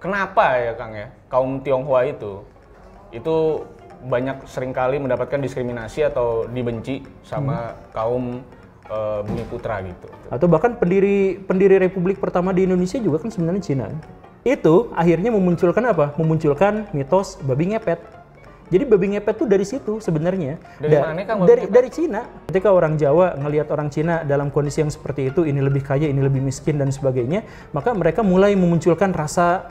kenapa ya Kang ya kaum Tionghoa itu banyak seringkali mendapatkan diskriminasi atau dibenci sama kaum Bumiputra gitu. Atau bahkan pendiri Republik pertama di Indonesia juga kan sebenarnya Cina. Itu akhirnya memunculkan apa? Memunculkan mitos babi ngepet. Jadi babi ngepet tuh dari situ sebenarnya. Dari mana Kang? Dari Cina. Ketika orang Jawa ngelihat orang Cina dalam kondisi yang seperti itu, ini lebih kaya, ini lebih miskin dan sebagainya, maka mereka mulai memunculkan rasa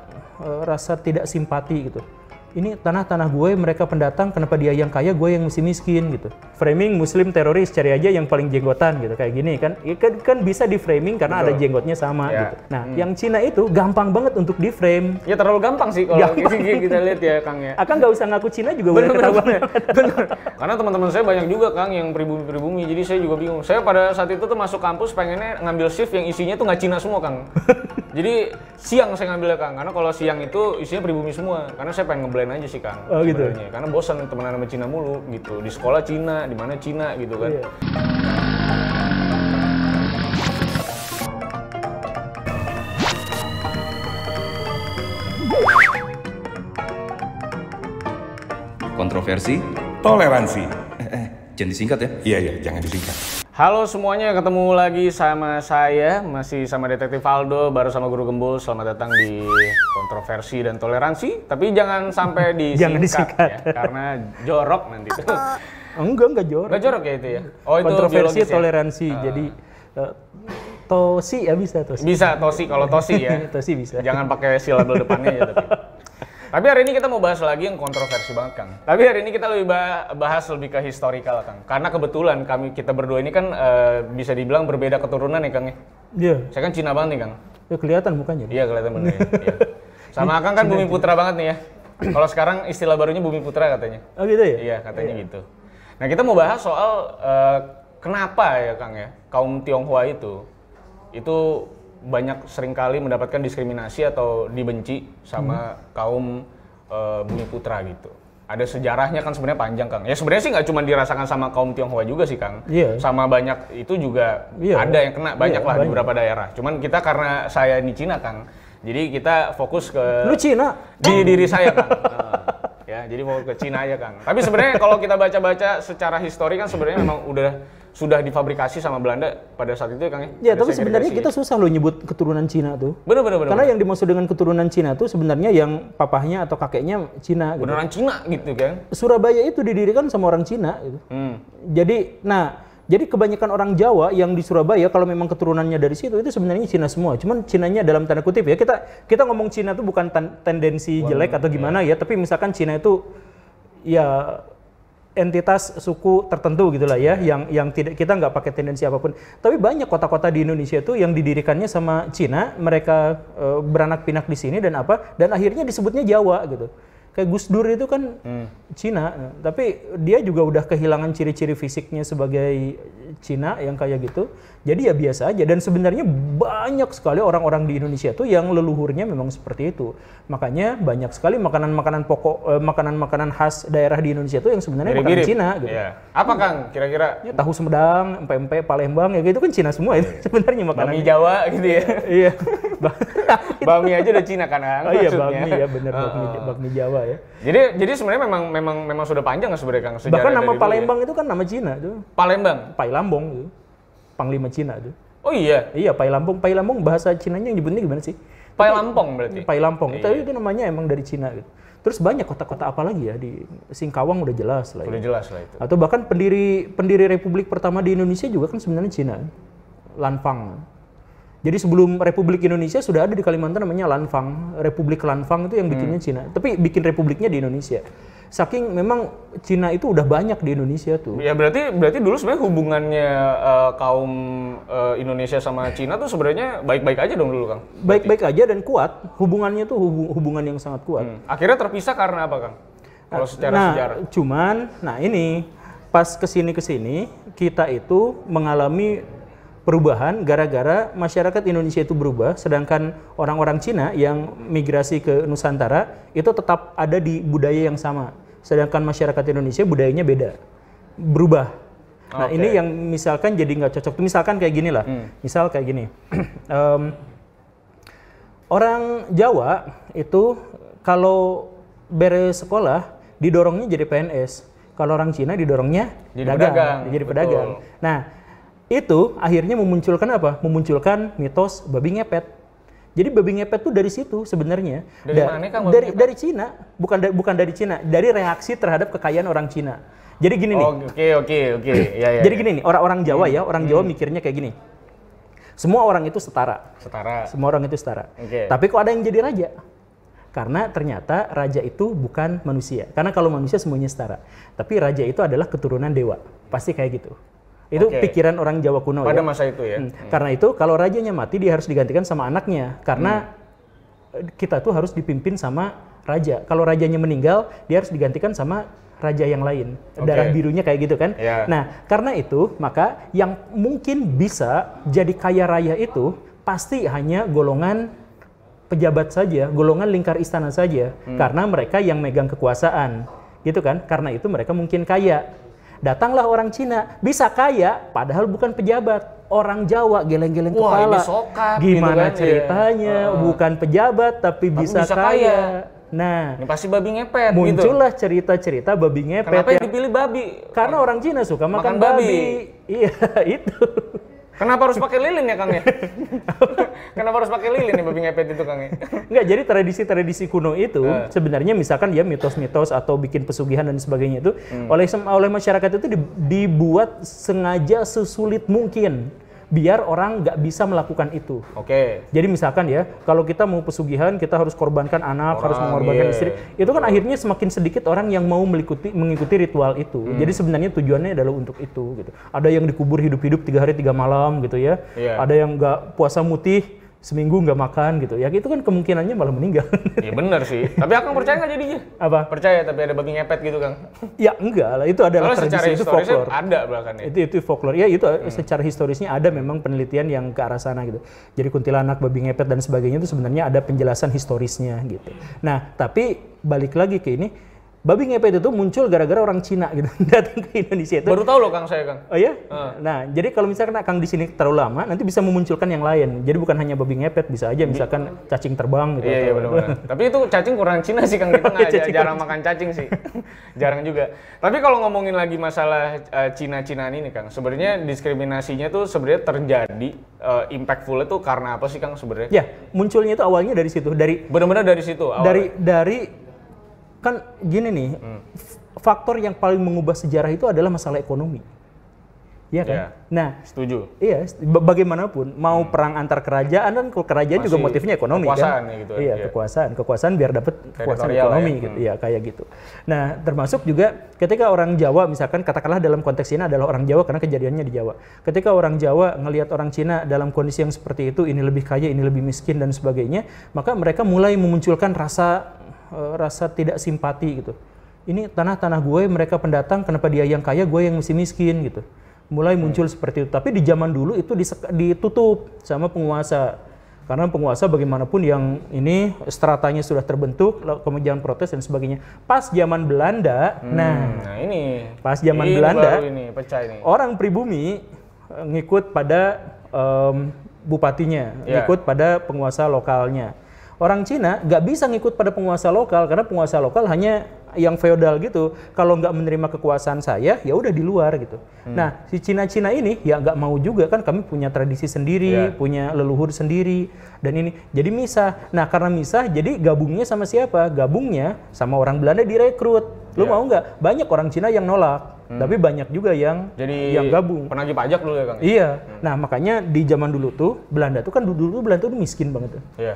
tidak simpati gitu. Ini tanah gue, mereka pendatang, kenapa dia yang kaya, gue yang masih miskin gitu. Framing Muslim teroris, cari aja yang paling jenggotan gitu, kayak gini kan. Kan bisa di framing karena ada jenggotnya sama gitu. Nah, yang Cina itu gampang banget untuk di frame. Ya terlalu gampang sih kalau kita lihat ya Kang ya. Akan nggak usah ngaku Cina juga udah ketahuan. Bener. Karena teman-teman saya banyak juga Kang yang pribumi, jadi saya juga bingung. Saya pada saat itu tuh masuk kampus pengennya ngambil shift yang isinya tuh nggak Cina semua Kang. Jadi siang saya ngambilnya Kang, karena kalau siang itu isinya pribumi semua. Karena saya pengen ngeblend aja sih Kang. Oh gitu. Karena bosan temenan sama Cina mulu gitu. Di sekolah Cina, di mana Cina gitu kan. Iya. Kontroversi, toleransi. Jangan disingkat ya? Iya, jangan disingkat. Halo semuanya, ketemu lagi sama saya, masih sama Detektif Aldo, baru sama Guru Gembul. Selamat datang di Kontroversi dan Toleransi, tapi jangan sampai disingkat. Ya, karena jorok nanti. Enggak jorok. Enggak jorok ya itu ya? Oh itu kontroversi, biologis, toleransi, ya? Jadi tosi ya bisa tosi. Bisa tosi, kalau tosi ya. Tosi bisa. Jangan pakai silabel depannya ya tapi. Tapi hari ini kita mau bahas lagi yang kontroversi banget Kang. Tapi hari ini kita bahas lebih ke historikal Kang. Karena kebetulan kita berdua ini kan bisa dibilang berbeda keturunan ya Kang ya. Iya. Saya kan Cina banget nih Kang. Ya kelihatan mukanya. Iya kelihatan bener ya. Iya. Sama Kang kan Bumiputra banget nih ya. Kalau sekarang istilah barunya Bumiputra katanya. Oh gitu ya? Iya katanya gitu. Nah kita mau bahas soal kenapa ya Kang ya kaum Tionghoa itu banyak seringkali mendapatkan diskriminasi atau dibenci sama kaum Bumiputra gitu. Ada sejarahnya kan sebenarnya panjang Kang. Ya sebenarnya sih nggak cuma dirasakan sama kaum Tionghoa juga sih Kang. Iya. Sama banyak itu juga ada yang kena banyak lah di beberapa daerah. Cuman kita karena saya di Cina Kang, jadi kita fokus ke Lu Cina? Di diri saya Kang. Ya jadi mau ke Cina aja Kang. Tapi sebenarnya kalau kita baca-baca secara histori kan sebenarnya memang sudah difabrikasi sama Belanda pada saat itu ya Kang ya? Ya, tapi sebenarnya kita susah loh nyebut keturunan Cina tuh. Bener. Karena yang dimaksud dengan keturunan Cina tuh sebenarnya yang papahnya atau kakeknya Cina. Gitu. Beneran Cina gitu kan? Surabaya itu didirikan sama orang Cina. Gitu. Jadi kebanyakan orang Jawa yang di Surabaya kalau memang keturunannya dari situ itu sebenarnya Cina semua. Cuman Cinanya dalam tanda kutip ya. Kita ngomong Cina tuh bukan tendensi jelek atau gimana ya. Tapi misalkan Cina itu ya entitas suku tertentu gitulah ya, yang tidak, kita nggak pakai tendensi apapun. Tapi banyak kota-kota di Indonesia itu yang didirikannya sama Cina, mereka beranak pinak di sini dan akhirnya disebutnya Jawa gitu. Kayak Gus Dur itu kan Cina, tapi dia juga udah kehilangan ciri-ciri fisiknya sebagai Cina yang kayak gitu. Jadi ya biasa aja. Dan sebenarnya banyak sekali orang-orang di Indonesia tuh yang leluhurnya memang seperti itu. Makanya banyak sekali makanan-makanan pokok, makanan-makanan khas daerah di Indonesia tuh yang sebenarnya makanan Cina. Gitu. Iya. Apa Kang kira-kira? Ya, tahu Sumedang, pempek, Palembang, ya gitu kan Cina semua itu sebenarnya makanan. Bami Jawa gitu ya? Iya. Bami aja udah Cina kan? Oh iya Bami ya bener Bami Jawa ya. Jadi sebenarnya memang sudah panjang sebenarnya Kang sejarah. Bahkan nama Palembang itu kan nama Cina tuh. Palembang. Pai Lambong tuh. Panglima Cina tuh. Oh iya. Iya Pai Lambong bahasa Cinanya nyebutnya gimana sih? Pai Lampong berarti. Pai Lampong. Tapi itu namanya emang dari Cina gitu. Terus banyak kota-kota apa lagi ya di Singkawang udah jelas lah. Udah jelas lah itu. Atau bahkan pendiri Republik pertama di Indonesia juga kan sebenarnya Cina. Lanfang. Jadi sebelum Republik Indonesia sudah ada di Kalimantan namanya Lanfang. Republik Lanfang itu yang bikinnya Cina. Tapi bikin republiknya di Indonesia. Saking memang Cina itu udah banyak di Indonesia tuh. Ya berarti dulu sebenarnya hubungannya kaum Indonesia sama Cina tuh sebenarnya baik-baik aja dong dulu Kang? Baik-baik aja dan kuat. Hubungannya tuh hubungan yang sangat kuat. Akhirnya terpisah karena apa Kang? Kalau secara sejarah. Ini pas kesini kita itu mengalami perubahan gara-gara masyarakat Indonesia itu berubah, sedangkan orang-orang Cina yang migrasi ke Nusantara itu tetap ada di budaya yang sama, sedangkan masyarakat Indonesia budayanya beda, berubah. Nah ini yang misalkan jadi nggak cocok. Misalkan kayak gini lah, misal kayak gini, Orang Jawa itu kalau beres sekolah didorongnya jadi PNS. Kalau orang Cina didorongnya Jadi pedagang. jadi pedagang. Nah, itu akhirnya memunculkan apa? Memunculkan mitos babi ngepet. Jadi babi ngepet tuh dari situ sebenarnya. Dari mana Kang babi ngepet? Dari Cina, bukan dari Cina, dari reaksi terhadap kekayaan orang Cina. Jadi gini nih. Oke. Ya, Jadi gini nih, orang-orang Jawa ya, orang Jawa mikirnya kayak gini. Semua orang itu setara. Semua orang itu setara. Oke. Tapi kok ada yang jadi raja? Karena ternyata raja itu bukan manusia. Karena kalau manusia semuanya setara. Tapi raja itu adalah keturunan dewa. Pasti kayak gitu. Itu pikiran orang Jawa kuno pada ya. masa itu ya. Karena itu kalau rajanya mati dia harus digantikan sama anaknya. Karena kita tuh harus dipimpin sama raja. Kalau rajanya meninggal, dia harus digantikan sama raja yang lain. Darah birunya kayak gitu kan. Yeah. Nah, karena itu maka yang mungkin bisa jadi kaya raya itu pasti hanya golongan pejabat saja, golongan lingkar istana saja, karena mereka yang megang kekuasaan, gitu kan? Karena itu mereka mungkin kaya. Datanglah orang Cina, bisa kaya, padahal bukan pejabat. Orang Jawa geleng-geleng kepala. Ini sokap, gimana gitu kan, ceritanya? Bukan pejabat tapi bisa kaya. Nah, ini pasti babi ngepet. Muncullah gitu. cerita-cerita babi ngepet. Kenapa yang dipilih babi? Karena orang Cina suka makan babi. Iya, itu. Kenapa harus pakai lilin ya, Kang ya? Kenapa harus pakai lilin ya babi ngepet itu, Kang ya? Enggak, jadi tradisi-tradisi kuno itu sebenarnya misalkan ya mitos-mitos atau bikin pesugihan dan sebagainya itu oleh masyarakat itu dibuat sengaja sesulit mungkin biar orang nggak bisa melakukan itu. Oke. Jadi misalkan ya, kalau kita mau pesugihan, kita harus korbankan anak, harus mengorbankan istri. Itu kan akhirnya semakin sedikit orang yang mau mengikuti ritual itu. Jadi sebenarnya tujuannya adalah untuk itu. Gitu. Ada yang dikubur hidup-hidup 3 hari 3 malam gitu ya. Ada yang nggak puasa mutih, seminggu nggak makan gitu. Ya itu kan kemungkinannya malah meninggal. Iya benar sih. Tapi Akang percaya nggak jadinya? Apa? Percaya tapi ada babi ngepet gitu, Kang? Ya enggak lah, itu adalah tradisi, itu folklore. Ada bahkan ya. Itu folklore. Ya itu secara historisnya ada memang penelitian yang ke arah sana gitu. Jadi kuntilanak, babi ngepet dan sebagainya itu sebenarnya ada penjelasan historisnya gitu. Nah, tapi balik lagi ke ini, babi ngepet itu muncul gara-gara orang Cina gitu datang ke Indonesia itu. Baru tahu loh Kang saya, Kang. Oh iya? Nah, jadi kalau misalkan Kang di sini terlalu lama, nanti bisa memunculkan yang lain. Jadi bukan hanya babi ngepet, bisa aja misalkan cacing terbang gitu. Iya, benar-benar. Tapi itu cacing kurang Cina sih, Kang. Kita nggak jarang makan cacing sih. Jarang juga. Tapi kalau ngomongin lagi masalah Cina-Cinaan ini, Kang, sebenarnya diskriminasinya tuh sebenarnya terjadi impactful itu karena apa sih, Kang, sebenarnya? Ya, munculnya itu awalnya dari situ, benar-benar dari situ awalnya. Dari kan gini nih, faktor yang paling mengubah sejarah itu adalah masalah ekonomi. Iya kan? Yeah. Nah, setuju. Iya, bagaimanapun mau perang antar kerajaan kan kerajaan masih juga motifnya ekonomi kekuasaan, kan? Gitu, iya, kekuasaan biar dapat kekuasaan ekonomi gitu. Iya, kayak gitu. Nah, termasuk juga ketika orang Jawa misalkan katakanlah dalam konteks ini adalah orang Jawa karena kejadiannya di Jawa. Ketika orang Jawa ngelihat orang Cina dalam kondisi yang seperti itu, ini lebih kaya, ini lebih miskin dan sebagainya, maka mereka mulai memunculkan rasa tidak simpati gitu. Ini tanah gue, mereka pendatang, kenapa dia yang kaya, gue yang masih miskin gitu. Mulai muncul seperti itu. Tapi di zaman dulu itu ditutup sama penguasa. Karena penguasa bagaimanapun yang ini stratanya sudah terbentuk, kemudian protes dan sebagainya. Pas zaman Belanda, pas zaman Belanda, pecah ini. Orang pribumi ngikut pada bupatinya, ngikut pada penguasa lokalnya. Orang Cina nggak bisa ngikut pada penguasa lokal karena penguasa lokal hanya yang feodal gitu. Kalau nggak menerima kekuasaan saya, ya udah di luar gitu. Nah, si Cina-Cina ini ya nggak mau juga kan, kami punya tradisi sendiri, punya leluhur sendiri dan ini. Jadi misah. Nah, karena misah, jadi gabungnya sama siapa? Gabungnya sama orang Belanda direkrut. Lu mau nggak? Banyak orang Cina yang nolak. Tapi banyak juga yang gabung. Penagih pajak dulu ya, Kang? Iya. Nah, makanya di zaman dulu tuh Belanda tuh kan dulu Belanda tuh miskin banget tuh. Iya.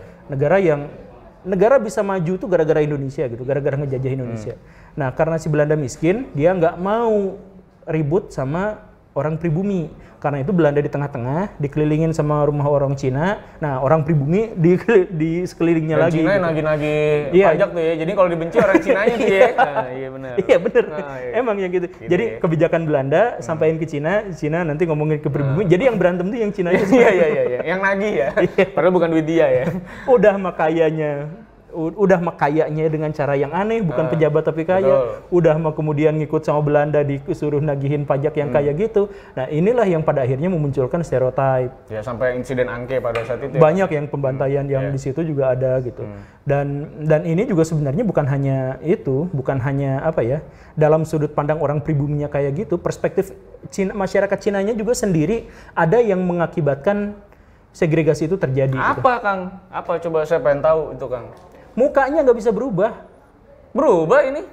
Negara bisa maju tuh gara-gara Indonesia gitu, gara-gara ngejajah Indonesia. Nah, karena si Belanda miskin, dia nggak mau ribut sama orang pribumi. Karena itu Belanda di tengah-tengah, dikelilingin sama rumah orang Cina. Nah, orang pribumi di sekelilingnya lagi. Cina gitu. nagih-nagih pajak tuh ya. Jadi kalau dibenci orang Cinanya tuh ya. Nah, iya benar. Iya benar. Emang yang gitu. Jadi kebijakan Belanda sampaikan ke Cina nanti ngomongin ke pribumi. Jadi yang berantem tuh yang Cinanya. Iya. Yang nagih ya. Padahal bukan duit dia ya. Udah makayanya udah mah kayanya dengan cara yang aneh, bukan pejabat tapi kaya. Udah mah kemudian ngikut sama Belanda disuruh nagihin pajak yang kaya gitu. Nah inilah yang pada akhirnya memunculkan stereotip. Ya sampai insiden Angke pada saat itu. Banyak yang pembantaian yang di situ juga ada gitu. Dan ini juga sebenarnya bukan hanya itu, bukan hanya apa ya, dalam sudut pandang orang pribuminya kayak gitu, perspektif masyarakat Cinanya juga sendiri ada yang mengakibatkan segregasi itu terjadi. Apa Kang? Apa coba saya pengen tahu itu Kang? Mukanya nggak bisa berubah. Berubah ini?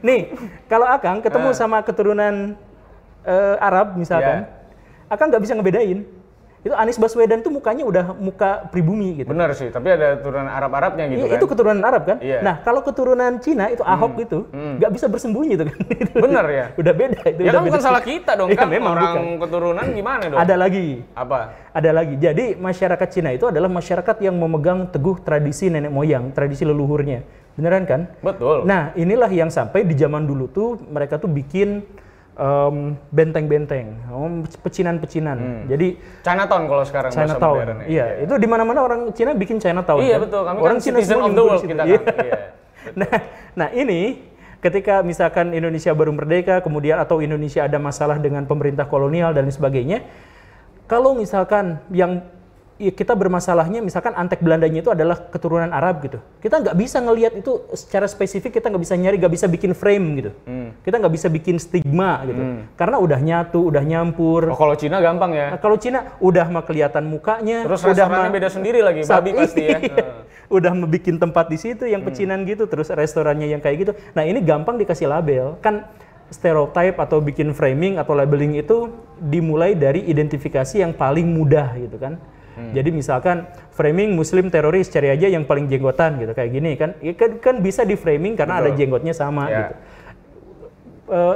Nih, kalau Akang ketemu sama keturunan Arab misalkan, Akang nggak bisa ngebedain. Itu Anies Baswedan tuh mukanya udah muka pribumi gitu. Benar sih, tapi ada keturunan Arab-Arabnya gitu kan? Itu keturunan Arab kan? Iya. Nah, kalau keturunan Cina itu Ahok gitu, nggak bisa bersembunyi tuh kan? Bener ya? Udah beda itu. Ya udah kan bukan salah kita dong ya, kan, memang orang bukan. keturunan gimana dong? Ada lagi. Apa? Ada lagi. Jadi masyarakat Cina itu adalah masyarakat yang memegang teguh tradisi nenek moyang, tradisi leluhurnya. Beneran kan? Betul. Nah, inilah yang sampai di zaman dulu tuh mereka tuh bikin benteng-benteng, pecinan-pecinan. Jadi Chinatown kalau sekarang bahasa Chinatown. modern ya. Iya, itu di mana-mana orang Cina bikin Chinatown. Iya kan? betul, kami orang kan Cina citizen semua of the ngumpul world di situ. kita Iya. kan. Iya. Nah ini ketika misalkan Indonesia baru merdeka, kemudian atau Indonesia ada masalah dengan pemerintah kolonial dan sebagainya, kalau misalkan yang kita bermasalahnya misalkan antek Belandanya itu adalah keturunan Arab gitu, kita nggak bisa ngelihat itu secara spesifik, kita nggak bisa nyari, nggak bisa bikin frame gitu, kita nggak bisa bikin stigma gitu, karena udah nyatu, udah nyampur. Oh kalau Cina gampang ya? Nah, kalau Cina udah mah kelihatan mukanya, Terus udah restorannya beda sendiri lagi, babi pasti ya. Udah bikin tempat di situ yang pecinan gitu, terus restorannya yang kayak gitu. Nah ini gampang dikasih label, kan stereotype atau bikin framing atau labeling itu dimulai dari identifikasi yang paling mudah gitu kan. Jadi misalkan framing Muslim teroris, cari aja yang paling jenggotan gitu kayak gini kan, kan bisa di framing karena ada jenggotnya sama gitu.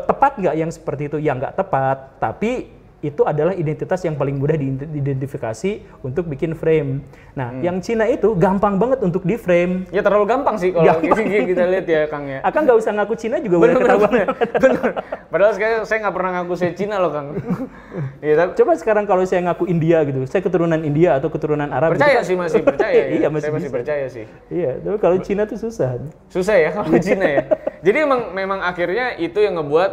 Tepat nggak yang seperti itu? Ya nggak tepat, tapi itu adalah identitas yang paling mudah diidentifikasi untuk bikin frame. Nah, yang Cina itu gampang banget untuk di frame. Ya terlalu gampang sih kalau kita lihat ya Kang ya. Akang nggak usah ngaku Cina juga udah ketahuan. Bener. Padahal saya nggak pernah ngaku saya Cina loh Kang. Ya, Coba sekarang kalau saya ngaku India gitu, saya keturunan India atau keturunan Arab. Percaya gitu, sih masih percaya. Iya, saya masih percaya sih. Iya, tapi kalau Cina tuh susah. Susah ya kalau Cina ya. Jadi memang akhirnya itu yang ngebuat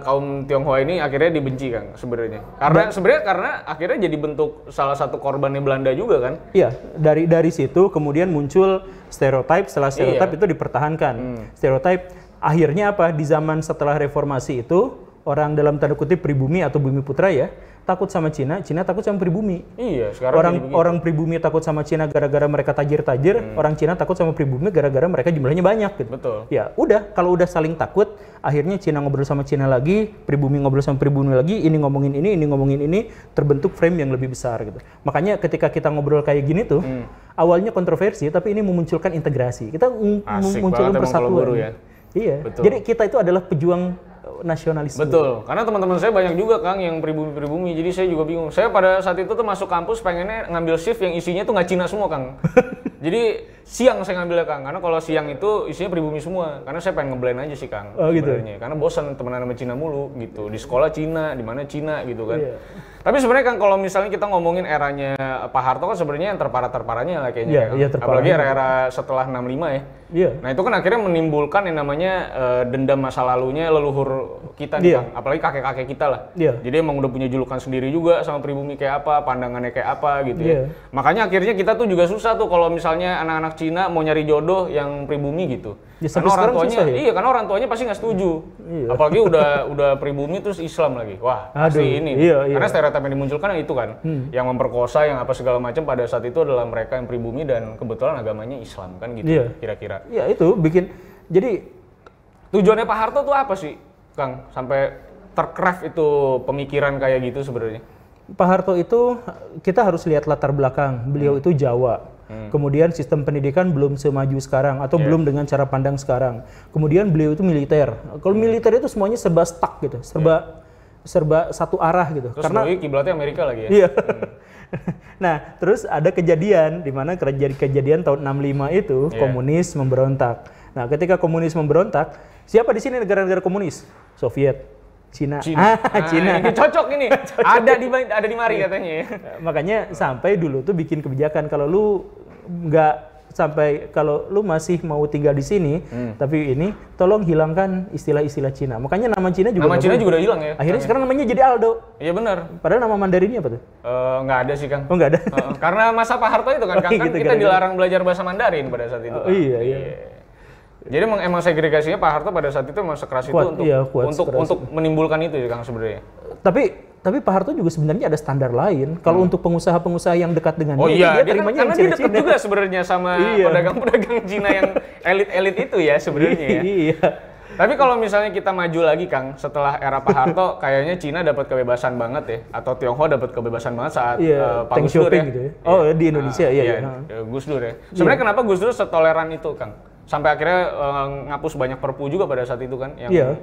kaum Tionghoa ini akhirnya dibenci Kang sebenarnya. Karena akhirnya jadi bentuk salah satu korbannya Belanda juga kan? Iya, dari situ kemudian muncul stereotip, setelah stereotip itu dipertahankan. Stereotip akhirnya apa? Di zaman setelah reformasi itu orang dalam tanda kutip pribumi atau bumi putra ya, takut sama Cina, Cina takut sama pribumi. Iya, sekarang orang pribumi takut sama Cina gara-gara mereka tajir-tajir, orang Cina takut sama pribumi gara-gara mereka jumlahnya banyak gitu. Betul. Ya, udah kalau udah saling takut, akhirnya Cina ngobrol sama Cina lagi, pribumi ngobrol sama pribumi lagi, ini ngomongin ini, terbentuk frame yang lebih besar gitu. Makanya ketika kita ngobrol kayak gini tuh, awalnya kontroversi, tapi ini memunculkan integrasi. Kita memunculkan persatuan. Ya. Iya. Betul. Jadi kita itu adalah pejuang nasionalisme. Betul, karena teman-teman saya banyak juga Kang yang pribumi-pribumi, jadi saya juga bingung. Saya pada saat itu tuh masuk kampus pengennya ngambil shift yang isinya tuh nggak Cina semua Kang. Jadi siang saya ngambilnya Kang, karena kalau siang itu isinya pribumi semua. Karena saya pengen ngeblend aja sih Kang sebenarnya. Karena bosan temenan sama Cina mulu gitu. Di sekolah Cina, di mana Cina gitu kan. Iya. Tapi sebenarnya Kang kalau misalnya kita ngomongin eranya Pak Harto kan sebenarnya yang terparah-terparahnya lah kayaknya. Iya, apalagi era-era setelah 65 ya. Iya. Nah itu kan akhirnya menimbulkan yang namanya dendam masa lalunya leluhur kita nih Kang, apalagi kakek-kakek kita lah. Jadi emang udah punya julukan sendiri juga sama pribumi kayak apa, pandangannya kayak apa gitu ya. Makanya akhirnya kita tuh juga susah tuh kalau misalnya anak-anak Cina mau nyari jodoh yang pribumi gitu. Ya, karena orang tuanya, ya? iya karena orang tuanya pasti nggak setuju. Apalagi udah pribumi terus Islam lagi. Wah, pasti ini. Karena stereotip yang dimunculkan itu kan, yang memperkosa, yang apa segala macam pada saat itu adalah mereka yang pribumi dan kebetulan agamanya Islam kan gitu kira-kira. Iya itu bikin, jadi tujuannya Pak Harto tuh apa sih Kang sampai tercraft itu pemikiran kayak gitu sebenarnya? Pak Harto itu kita harus lihat latar belakang. Beliau itu Jawa. Kemudian sistem pendidikan belum semaju sekarang atau belum dengan cara pandang sekarang. Kemudian beliau itu militer. Kalau militer itu semuanya serba stuck gitu, serba satu arah gitu. Terus karena kiblatnya Amerika lagi ya. Iya. Nah, terus ada kejadian di mana kejadian tahun 65 itu komunis memberontak. Nah, ketika komunis memberontak, siapa di sini negara-negara komunis? Soviet. Cina. Cina. Ini cocok ini. Ada di mari katanya ya. Makanya sampai dulu tuh bikin kebijakan kalau lu nggak sampai kalau lu masih mau tinggal di sini, tapi ini tolong hilangkan istilah-istilah Cina. Makanya nama Cina juga juga udah hilang ya. Akhirnya sekarang namanya jadi Aldo. Iya benar. Padahal nama Mandarinnya apa tuh? Nggak ada sih Kang. Oh nggak ada. Karena masa Pak Harto itu kan, Kang, kan Gitu, kita dilarang belajar bahasa Mandarin pada saat itu. Oh, iya. Jadi emang segregasinya Pak Harto pada saat itu emang sekeras Kuat, itu kuat untuk menimbulkan itu ya Kang sebenarnya. Tapi Pak Harto juga sebenarnya ada standar lain. Kalau untuk pengusaha-pengusaha yang dekat dengan dia terimanya karena dia dekat juga sebenarnya sama pedagang-pedagang Cina yang elit-elit itu ya sebenarnya ya. Iya. Tapi kalau misalnya kita maju lagi Kang, setelah era Pak Harto, kayaknya Cina dapat kebebasan banget ya, atau Tionghoa dapat kebebasan banget saat Pak Gus Dur ya. Gitu ya. Oh di Indonesia Gus Dur ya. Sebenarnya kenapa Gus Dur setoleran itu Kang? Sampai akhirnya ngapus banyak perpu juga pada saat itu kan, yang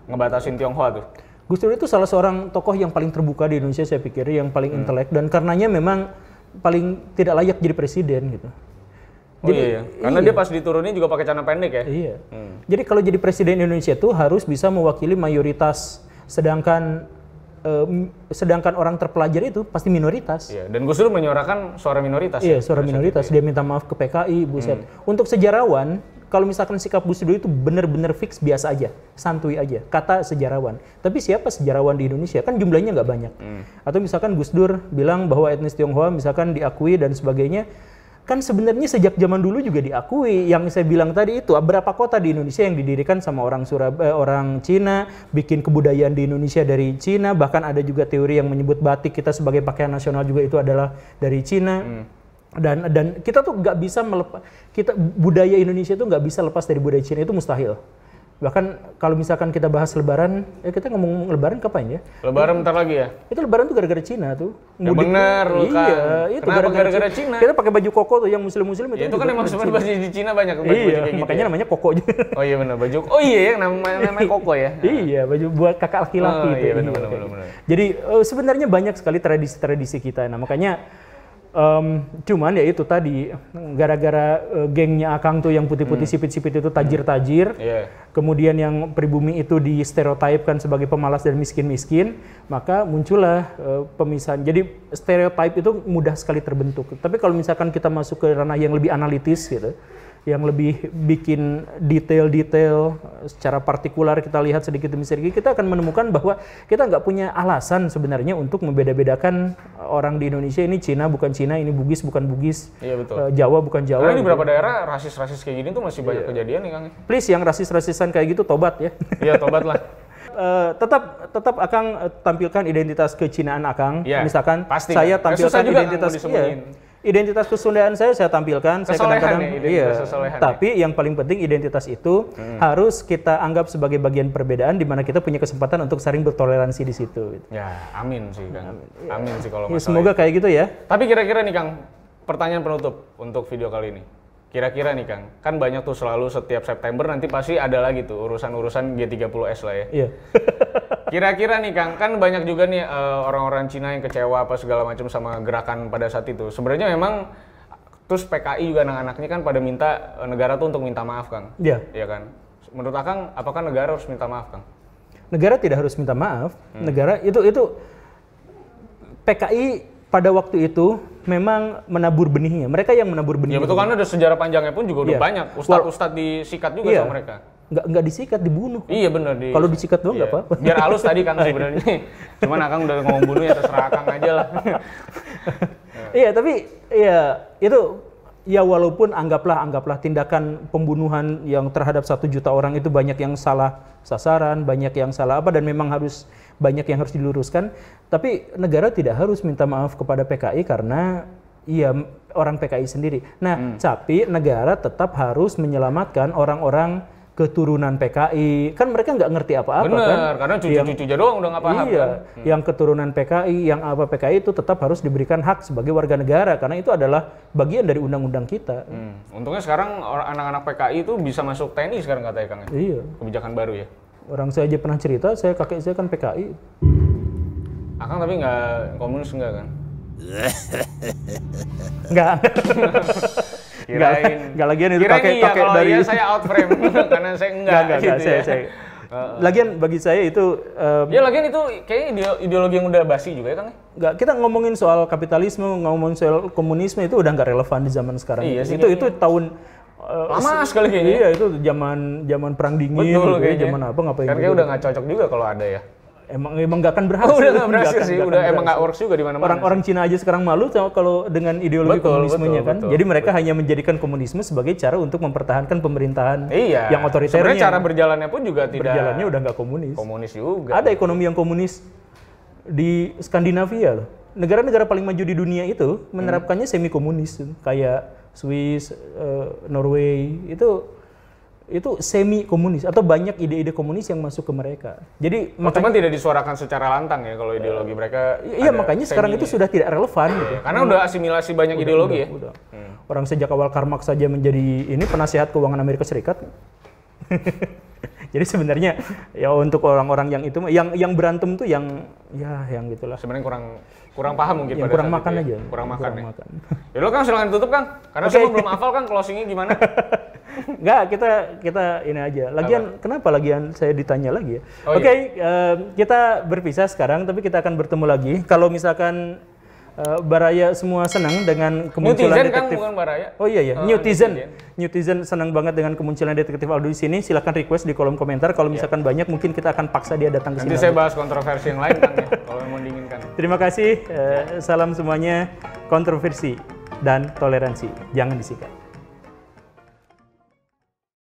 ngebatasin Tionghoa tuh. Gus Dur itu salah seorang tokoh yang paling terbuka di Indonesia saya pikir, yang paling intelek, dan karenanya memang paling tidak layak jadi presiden gitu. Karena dia pas diturunin juga pakai celana pendek ya. Iya. Jadi kalau jadi presiden Indonesia itu harus bisa mewakili mayoritas, sedangkan orang terpelajar itu pasti minoritas. Iya. Dan Gus Dur menyuarakan suara minoritas. Iya, suara minoritas. Dia minta maaf ke PKI, buset. Untuk sejarawan, kalau misalkan sikap Gus Dur itu benar-benar fix biasa aja, santuy aja, kata sejarawan. Tapi siapa sejarawan di Indonesia? Kan jumlahnya nggak banyak. Atau misalkan Gus Dur bilang bahwa etnis Tionghoa misalkan diakui dan sebagainya, kan sebenarnya sejak zaman dulu juga diakui. Yang saya bilang tadi itu, berapa kota di Indonesia yang didirikan sama orang Cina, bikin kebudayaan di Indonesia dari Cina, bahkan ada juga teori yang menyebut batik kita sebagai pakaian nasional juga itu adalah dari Cina. Dan kita tuh nggak bisa budaya Indonesia itu nggak bisa lepas dari budaya Cina, itu mustahil. Bahkan kalau misalkan kita bahas Lebaran, kita ngomong Lebaran kapan ya? Lebaran bentar lagi ya? Itu Lebaran tuh gara-gara Cina tuh. Ya bener loh kan. Iya, itu kenapa gara-gara Cina? Kita pakai baju koko tuh yang muslim-muslim itu. Ya, itu kan emang sebenarnya baju di Cina banyak baju kayak gitu. Makanya namanya koko juga. Oh iya benar baju. Oh iya ya namanya koko ya. Iya, baju buat kakak laki-laki itu. Iya benar. Jadi sebenarnya banyak sekali tradisi-tradisi kita. Nah, makanya cuman ya itu tadi gara-gara gengnya Akang tuh yang putih-putih sipit-sipit itu tajir-tajir, kemudian yang pribumi itu di stereotipkan sebagai pemalas dan miskin-miskin, maka muncullah pemisahan. Jadi stereotip itu mudah sekali terbentuk. Tapi kalau misalkan kita masuk ke ranah yang lebih analitis gitu, yang lebih bikin detail-detail secara partikular, kita lihat sedikit demi sedikit, kita akan menemukan bahwa kita nggak punya alasan sebenarnya untuk membeda-bedakan orang di Indonesia. Ini Cina bukan Cina, ini Bugis bukan Bugis, Jawa bukan Jawa. Karena di beberapa daerah rasis-rasis kayak gini tuh masih banyak kejadian nih Kang. Please yang rasis-rasisan kayak gitu tobat ya. Iya tobat lah. Tetap Akang tampilkan identitas kecinaan Akang. Misalkan pasti, saya tampilkan identitas identitas Kesundaan saya tampilkan. Saya kadang-kadang tapi yang paling penting identitas itu harus kita anggap sebagai bagian perbedaan di mana kita punya kesempatan untuk saling bertoleransi di situ. Ya, amin sih Kang. Amin sih kalau masalah. Semoga kayak gitu ya. Tapi kira-kira nih Kang, pertanyaan penutup untuk video kali ini. Kira-kira nih Kang, kan banyak tuh selalu setiap September nanti pasti ada lagi tuh urusan-urusan G30S lah ya. Iya. Kira-kira nih Kang, kan banyak juga nih orang-orang Cina yang kecewa apa segala macam sama gerakan pada saat itu. Sebenarnya memang terus PKI juga anak-anaknya kan pada minta negara tuh untuk minta maaf Kang. Iya. Iya kan? Menurut Akang, apakah negara harus minta maaf Kang? Negara tidak harus minta maaf. Negara itu PKI pada waktu itu memang menabur benihnya. Mereka yang menabur benihnya. Ya betul, karena ada sejarah panjangnya pun juga udah banyak. Ustadz disikat juga sama mereka. Nggak disikat, dibunuh. Iya benar. Kalau disikat doang nggak apa-apa. Biar halus tadi Kang sebenarnya. Cuman Akang udah ngomong bunuh ya terserah Akang aja lah. Iya, tapi ya itu ya walaupun anggaplah tindakan pembunuhan yang terhadap 1 juta orang itu banyak yang salah sasaran, banyak yang salah apa, dan memang banyak yang harus diluruskan. Tapi negara tidak harus minta maaf kepada PKI karena orang PKI sendiri. Nah, tapi negara tetap harus menyelamatkan orang-orang keturunan PKI. Kan mereka nggak ngerti apa-apa kan. Bener, karena cucu-cucunya doang udah nggak paham kan. Yang keturunan PKI, yang apa PKI itu tetap harus diberikan hak sebagai warga negara karena itu adalah bagian dari undang-undang kita. Untungnya sekarang anak-anak PKI itu bisa masuk TNI sekarang katanya Kang. Iya. Kebijakan baru ya. Orang saya aja pernah cerita, kakek saya kan PKI. Akang tapi nggak komunis enggak kan? Enggak. Enggak lagian itu kakek dari saya out frame karena saya enggak. Saya Lagian bagi saya itu Ya lagian itu kayaknya ideologi yang udah basi juga ya Kang. nggak, kita ngomongin soal kapitalisme, ngomongin soal komunisme itu udah nggak relevan di zaman sekarang. Iya sih, itu tahun lama sekali kayaknya. Iya, itu zaman perang dingin. Betul, gitu, kayaknya. zaman apa ngapain? Kan kayak udah nggak cocok juga kalau ada ya. Emang nggak akan berhasil. Udah nggak berhasil Nggak sih, akan udah emang berhasil. nggak works juga di mana-mana. Orang-orang Cina aja sekarang malu kalau dengan ideologi komunismenya kan. betul, Jadi mereka hanya menjadikan komunisme sebagai cara untuk mempertahankan pemerintahan Iya. yang otoriternya. Sebenarnya cara berjalannya pun juga tidak berjalannya udah nggak komunis. komunis juga. Ada ekonomi yang komunis di Skandinavia loh. Negara-negara paling maju di dunia itu menerapkannya semi komunis, kayak Swiss, Norway itu semi komunis atau banyak ide-ide komunis yang masuk ke mereka. Jadi Cuma tidak disuarakan secara lantang ya kalau ideologi mereka. iya makanya sekarang itu sudah tidak relevan gitu. Karena udah asimilasi banyak ideologi ya. Udah. Orang sejak awal Karl Marx saja menjadi ini penasihat keuangan Amerika Serikat. Jadi sebenarnya ya untuk orang-orang yang itu yang berantem tuh yang gitulah. Sebenarnya kurang paham mungkin Yang pada kurang saat makan itu aja. ya. Kurang makan ya. Makan. Ya lo Kang silakan tutup Kang. Karena Oke. saya belum hafal Kang closingnya gimana. Enggak, kita ini aja. Lagian kenapa lagian saya ditanya lagi ya? Oh, Oke, kita berpisah sekarang tapi kita akan bertemu lagi. Kalau misalkan Baraya semua senang dengan kemunculan Netizen Kang detektif. bukan Baraya. Oh iya ya, Oh, Netizen senang banget dengan kemunculan detektif Aldo di sini. Silakan request di kolom komentar. Kalau misalkan banyak, mungkin kita akan paksa dia datang ke sini. Nanti saya bahas kontroversi yang lain Kang ya, kalau mau diinginkan. Terima kasih. Salam semuanya, kontroversi dan toleransi. Jangan disingkat.